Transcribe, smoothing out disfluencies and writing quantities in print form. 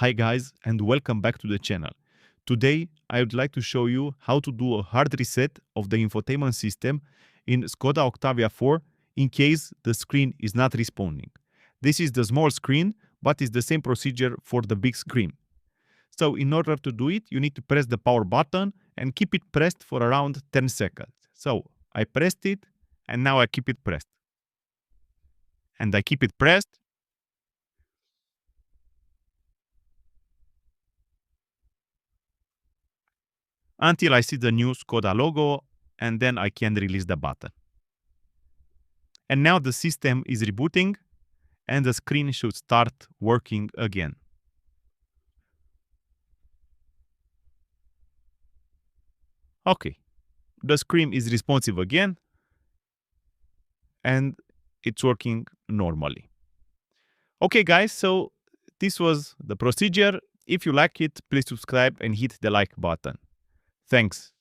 Hi guys and welcome back to the channel. Today I would like to show you how to do a hard reset of the infotainment system in Skoda Octavia 4 in case the screen is not responding. This is the small screen, but it's the same procedure for the big screen. So in order to do it, you need to press the power button and keep it pressed for around 10 seconds. So I pressed it and now I keep it pressed. And I keep it pressed until I see the new Skoda logo, and then I can release the button. And now the system is rebooting and the screen should start working again. Okay, the screen is responsive again and it's working normally. Okay guys, so this was the procedure. If you like it, please subscribe and hit the like button. Thanks.